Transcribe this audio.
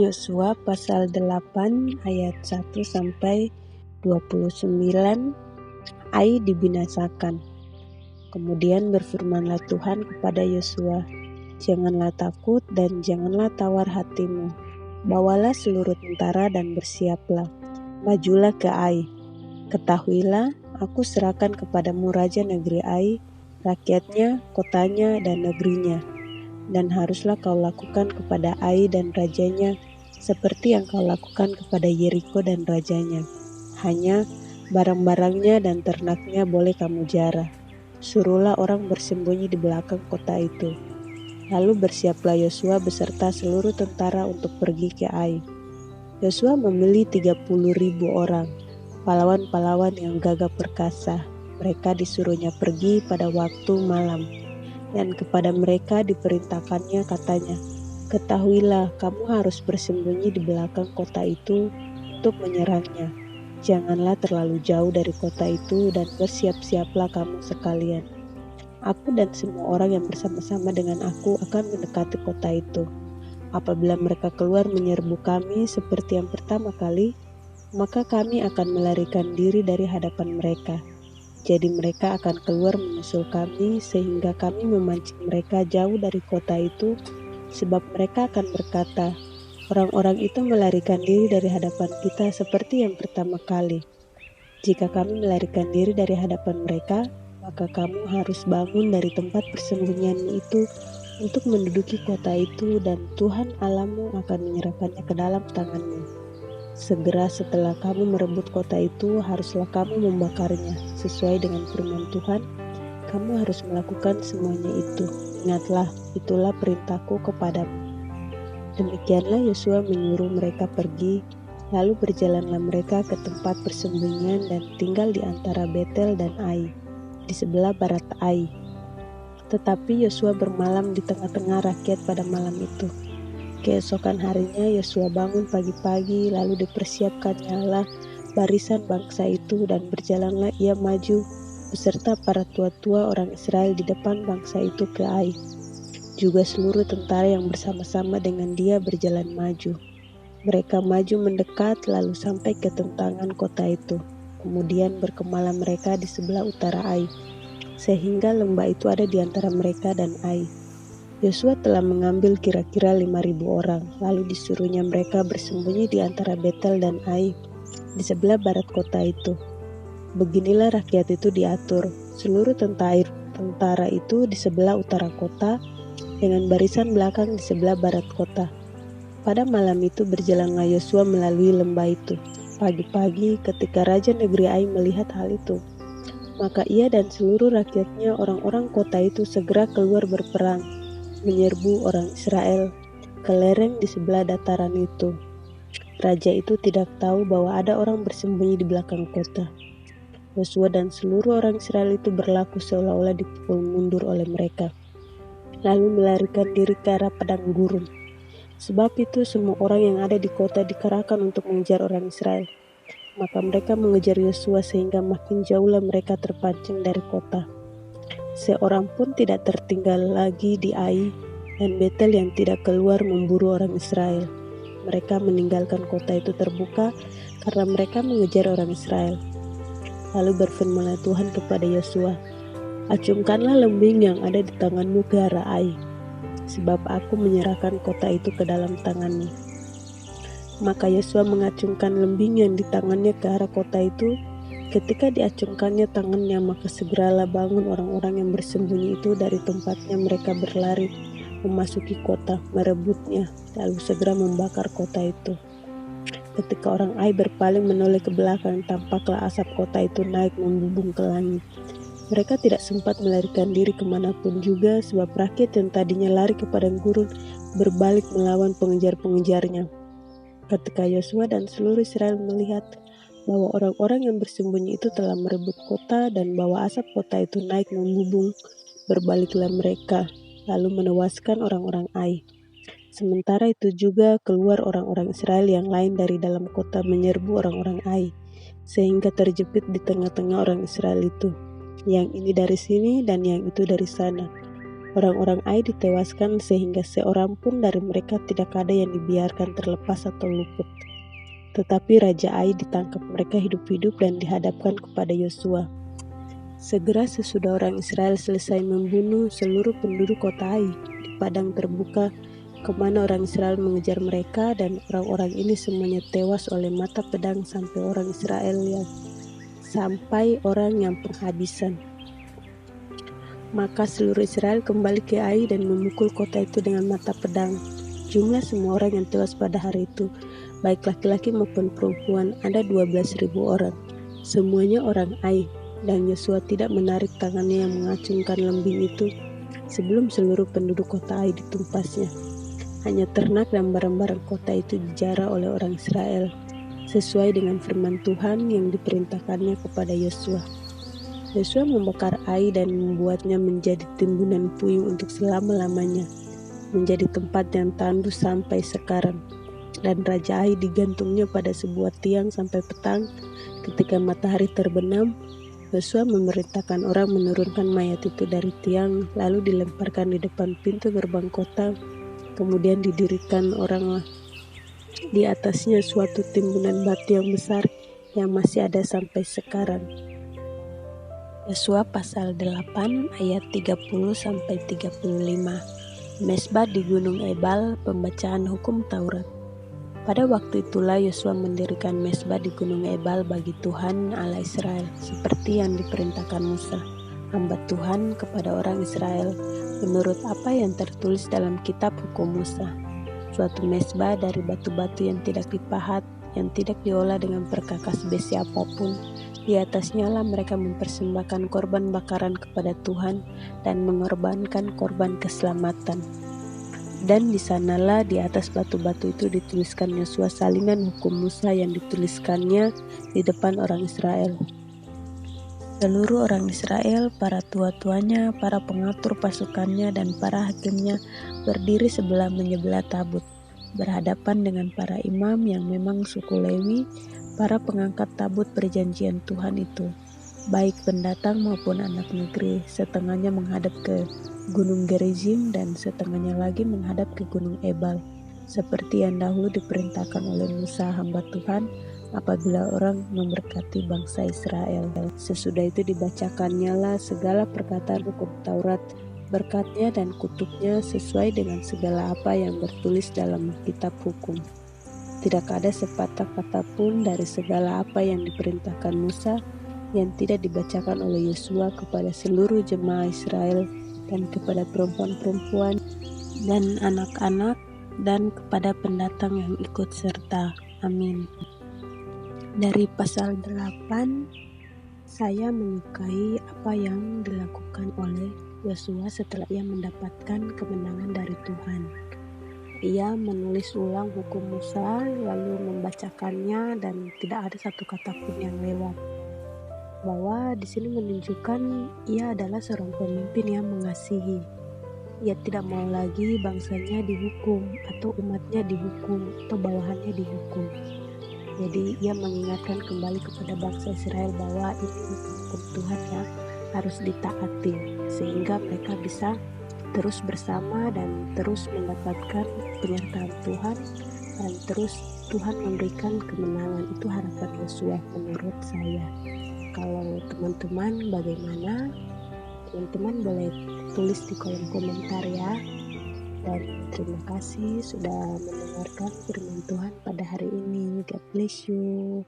Yosua pasal 8 ayat 1 sampai 29. Ai dibinasakan. Kemudian berfirmanlah Tuhan kepada Yosua, "Janganlah takut dan janganlah tawar hatimu. Bawalah seluruh tentara dan bersiaplah. Majulah ke Ai. Ketahuilah, aku serahkan kepadamu raja negeri Ai, rakyatnya, kotanya, dan negerinya. Dan haruslah kau lakukan kepada Ai dan rajanya seperti yang kau lakukan kepada Yeriko dan rajanya. Hanya barang-barangnya dan ternaknya boleh kamu jarah. Suruhlah orang bersembunyi di belakang kota itu." Lalu bersiaplah Yosua beserta seluruh tentara untuk pergi ke Ai. Yosua memilih 30.000 orang, pahlawan-pahlawan yang gagah perkasa. Mereka disuruhnya pergi pada waktu malam. Dan kepada mereka diperintahkannya katanya, "Ketahuilah, kamu harus bersembunyi di belakang kota itu untuk menyerangnya. Janganlah terlalu jauh dari kota itu dan bersiap-siaplah kamu sekalian. Aku dan semua orang yang bersama-sama dengan aku akan mendekati kota itu. Apabila mereka keluar menyerbu kami seperti yang pertama kali, maka kami akan melarikan diri dari hadapan mereka. Jadi mereka akan keluar menyusul kami sehingga kami memancing mereka jauh dari kota itu, sebab mereka akan berkata, 'Orang-orang itu melarikan diri dari hadapan kita seperti yang pertama kali.' Jika kami melarikan diri dari hadapan mereka, maka kamu harus bangun dari tempat persembunyianmu itu untuk menduduki kota itu dan Tuhan Allahmu akan menyerahkannya ke dalam tanganmu. Segera setelah kamu merebut kota itu, haruslah kamu membakarnya. Sesuai dengan firman Tuhan, kamu harus melakukan semuanya itu. Ingatlah, itulah perintahku kepadamu." Demikianlah Yosua menyuruh mereka pergi, lalu berjalanlah mereka ke tempat persembunyian dan tinggal di antara Betel dan Ai, di sebelah barat Ai. Tetapi Yosua bermalam di tengah-tengah rakyat pada malam itu. Keesokan harinya Yosua bangun pagi-pagi, lalu dipersiapkannyalah barisan bangsa itu dan berjalanlah ia maju beserta para tua-tua orang Israel di depan bangsa itu ke Ai. Juga seluruh tentara yang bersama-sama dengan dia berjalan maju. Mereka maju mendekat lalu sampai ke tentangan kota itu. Kemudian berkemalah mereka di sebelah utara Ai, sehingga lembah itu ada di antara mereka dan Ai. Yosua telah mengambil kira-kira 5.000 orang, lalu disuruhnya mereka bersembunyi di antara Betel dan Ai, di sebelah barat kota itu. Beginilah rakyat itu diatur, seluruh tentara itu di sebelah utara kota, dengan barisan belakang di sebelah barat kota. Pada malam itu berjalanlah Yosua melalui lembah itu. Pagi-pagi ketika raja negeri Ai melihat hal itu, maka ia dan seluruh rakyatnya, orang-orang kota itu, segera keluar berperang, menyerbu orang Israel ke lereng di sebelah dataran itu. Raja itu tidak tahu bahwa ada orang bersembunyi di belakang kota. Yosua dan seluruh orang Israel itu berlaku seolah-olah dipukul mundur oleh mereka, lalu melarikan diri ke arah padang gurun. Sebab itu semua orang yang ada di kota dikerahkan untuk mengejar orang Israel. Maka mereka mengejar Yosua sehingga makin jauhlah mereka terpancing dari kota. Seorang pun tidak tertinggal lagi di Ai dan Betel yang tidak keluar memburu orang Israel. Mereka meninggalkan kota itu terbuka karena mereka mengejar orang Israel. Lalu berfirmanlah Tuhan kepada Yosua, "Acungkanlah lembing yang ada di tanganmu ke arah Ai, sebab aku menyerahkan kota itu ke dalam tanganmu." Maka Yosua mengacungkan lembing yang di tangannya ke arah kota itu. Ketika diacungkannya tangannya, maka segeralah bangun orang-orang yang bersembunyi itu dari tempatnya. Mereka berlari memasuki kota, merebutnya, lalu segera membakar kota itu. Ketika orang Ai berpaling menoleh ke belakang, tampaklah asap kota itu naik membubung ke langit. Mereka tidak sempat melarikan diri kemanapun juga, sebab rakyat yang tadinya lari ke padang gurun berbalik melawan pengejar-pengejarnya. Ketika Yosua dan seluruh Israel melihat bahwa orang-orang yang bersembunyi itu telah merebut kota dan bahwa asap kota itu naik membubung, berbaliklah mereka, lalu menewaskan orang-orang Ai. Sementara itu juga keluar orang-orang Israel yang lain dari dalam kota menyerbu orang-orang Ai, sehingga terjepit di tengah-tengah orang Israel itu, yang ini dari sini dan yang itu dari sana. Orang-orang Ai ditewaskan sehingga seorang pun dari mereka tidak ada yang dibiarkan terlepas atau luput. Tetapi Raja Ai ditangkap mereka hidup-hidup dan dihadapkan kepada Yosua. Segera sesudah orang Israel selesai membunuh seluruh penduduk kota Ai di padang terbuka kemana orang Israel mengejar mereka, dan orang-orang ini semuanya tewas oleh mata pedang sampai orang yang penghabisan. Maka seluruh Israel kembali ke Ai dan memukul kota itu dengan mata pedang. Jumlah semua orang yang tewas pada hari itu, baik laki-laki maupun perempuan, ada 12.000 orang. Semuanya orang Ai, dan Yosua tidak menarik tangannya yang mengacungkan lembing itu sebelum seluruh penduduk kota Ai ditumpasnya. Hanya ternak dan barang-barang kota itu dijara oleh orang Israel, sesuai dengan firman Tuhan yang diperintahkannya kepada Yosua. Yosua membakar Ai dan membuatnya menjadi timbunan puing untuk selama-lamanya, menjadi tempat yang tandus sampai sekarang. Dan Raja Ai digantungnya pada sebuah tiang sampai petang. Ketika matahari terbenam, Yosua memerintahkan orang menurunkan mayat itu dari tiang, lalu dilemparkan di depan pintu gerbang kota. Kemudian didirikan orang di atasnya suatu timbunan batu yang besar yang masih ada sampai sekarang. Yosua pasal 8 ayat 30-35. Mesbah di Gunung Ebal, pembacaan hukum Taurat. Pada waktu itulah Yosua mendirikan mesbah di Gunung Ebal bagi Tuhan Allah Israel, seperti yang diperintahkan Musa, hamba Tuhan, kepada orang Israel, menurut apa yang tertulis dalam kitab hukum Musa. Suatu mesbah dari batu-batu yang tidak dipahat, yang tidak diolah dengan perkakas besi apapun. Di atasnya lah mereka mempersembahkan korban bakaran kepada Tuhan dan mengorbankan korban keselamatan. Dan di sanalah di atas batu-batu itu dituliskan Yosua salinan hukum Musa yang dituliskannya di depan orang Israel. Seluruh orang Israel, para tua-tuanya, para pengatur pasukannya, dan para hakimnya berdiri sebelah menyebelah tabut, berhadapan dengan para imam yang memang suku Lewi, para pengangkat tabut perjanjian Tuhan itu, baik pendatang maupun anak negeri. Setengahnya menghadap ke Gunung Gerizim dan setengahnya lagi menghadap ke Gunung Ebal, seperti yang dahulu diperintahkan oleh Musa hamba Tuhan apabila orang memberkati bangsa Israel. Sesudah itu dibacakannya lah segala perkataan hukum Taurat, berkatnya dan kutuknya sesuai dengan segala apa yang bertulis dalam kitab hukum. Tidak ada sepatah kata pun dari segala apa yang diperintahkan Musa yang tidak dibacakan oleh Yosua kepada seluruh jemaah Israel dan kepada perempuan-perempuan dan anak-anak dan kepada pendatang yang ikut serta. Amin. Dari pasal 8, saya menyukai apa yang dilakukan oleh Yosua setelah ia mendapatkan kemenangan dari Tuhan. Ia menulis ulang hukum Musa lalu membacakannya dan tidak ada satu kata pun yang lewat. Bahwa di sini menunjukkan ia adalah seorang pemimpin yang mengasihi. Ia tidak mau lagi bangsanya dihukum atau umatnya dihukum atau bawahannya dihukum. Jadi ia mengingatkan kembali kepada bangsa Israel bahwa ini hukum Tuhan yang harus ditaati sehingga mereka bisa terus bersama dan terus mendapatkan penyertaan Tuhan dan terus Tuhan memberikan kemenangan. Itu harapan Yosua menurut saya. Kalau teman-teman bagaimana? Teman-teman boleh tulis di kolom komentar ya. Dan terima kasih sudah mendengarkan firman Tuhan pada hari ini. God bless you.